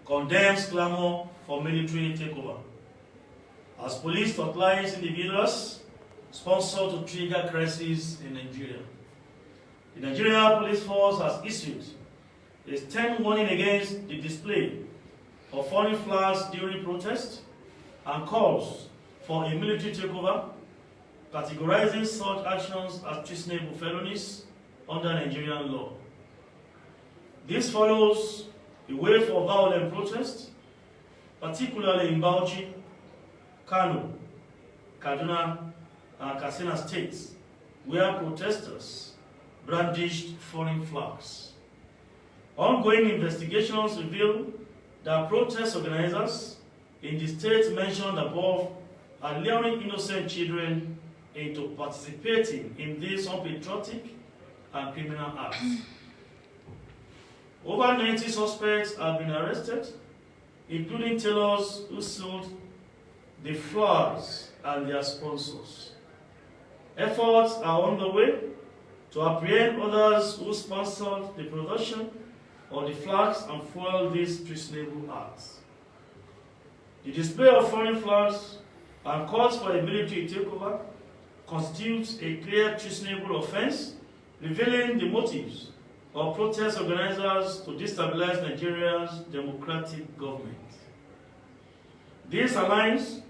condemns clamor for military takeover. As police hotline individuals sponsor to trigger crises in Nigeria. The Nigerian police force has issued a stern warning against the display of foreign flags during protests and calls for a military takeover, categorizing such actions as treasonable felonies under Nigerian law. This follows a wave of violent protests, particularly in Bauchi, Kano, Kaduna, and Katsina states, where protesters brandished foreign flags. Ongoing investigations reveal that protest organizers in the states mentioned above are luring innocent children into participating in these unpatriotic and criminal acts. Over 90 suspects have been arrested, including tailors who sold the flags and their sponsors. Efforts are on the way to apprehend others who sponsored the production of the flags and fueled these treasonable acts. The display of foreign flags and calls for a military takeover constitutes a clear treasonable offense, revealing the motives of protest organizers to destabilize Nigeria's democratic government. This aligns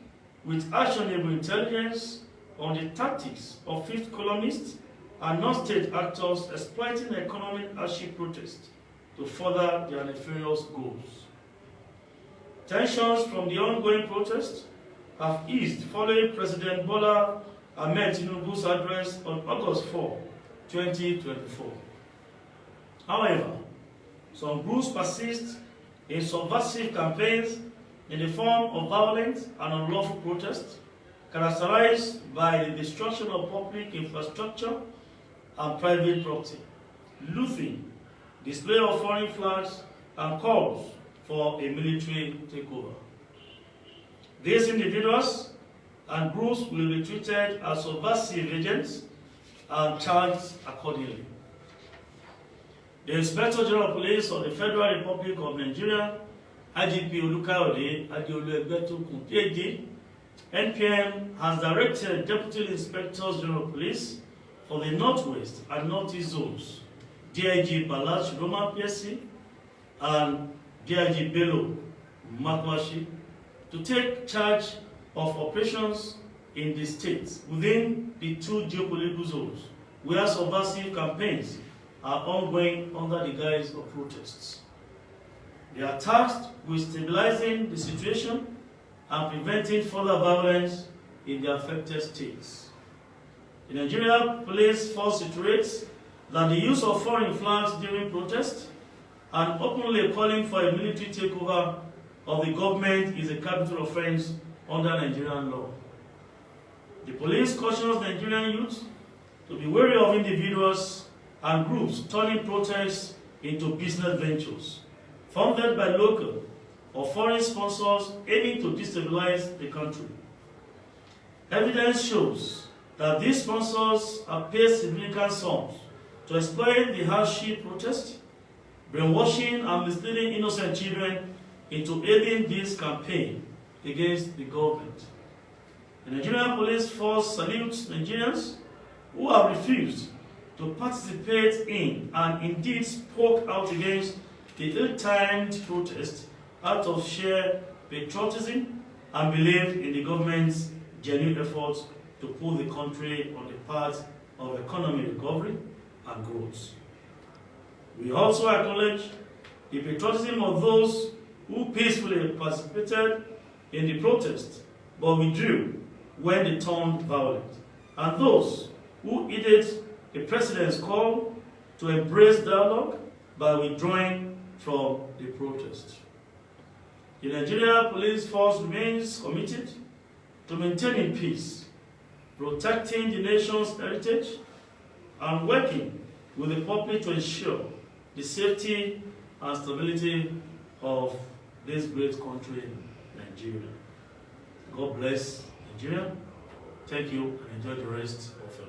with actionable intelligence on the tactics of fifth columnists and non-state actors exploiting economic hardship protests to further their nefarious goals. Tensions from the ongoing protests have eased following President Bola Ahmed Tinubu's address on August 4, 2024. However, some groups persist in subversive campaigns in the form of violent and unlawful protests, characterized by the destruction of public infrastructure and private property, looting, display of foreign flags, and calls for a military takeover. These individuals and groups will be treated as subversive agents and charged accordingly. The Inspector General of Police of the Federal Republic of Nigeria, IGP Olukayode Adeolu-Egbetokun, PhD, NPM has directed Deputy Inspectors General of Police for the Northwest and Northeast Zones, DIG Balaj Roma PSC and DIG Bello Makwashi, to take charge of operations in the states within the two geopolitical zones where subversive campaigns are ongoing under the guise of protests. They are tasked with stabilizing the situation and preventing further violence in the affected states. The Nigerian police force iterates that the use of foreign flags during protests and openly calling for a military takeover of the government is a capital offense under Nigerian law. The police cautions Nigerian youth to be wary of individuals and groups turning protests into business ventures, funded by local or foreign sponsors aiming to destabilize the country. Evidence shows that these sponsors have paid significant sums to exploit the hardship protest, brainwashing and misleading innocent children into aiding this campaign against the government. The Nigerian police force salutes Nigerians who have refused to participate in and indeed spoke out against the ill-timed protest out of sheer patriotism and belief in the government's genuine efforts to put the country on the path of economic recovery and growth. We also acknowledge the patriotism of those who peacefully participated in the protest but withdrew when they turned violent, and those who heeded the president's call to embrace dialogue by withdrawing from the protest. The Nigerian police force remains committed to maintaining peace, protecting the nation's heritage, and working with the public to ensure the safety and stability of this great country, Nigeria. God bless Nigeria. Thank you and enjoy the rest of your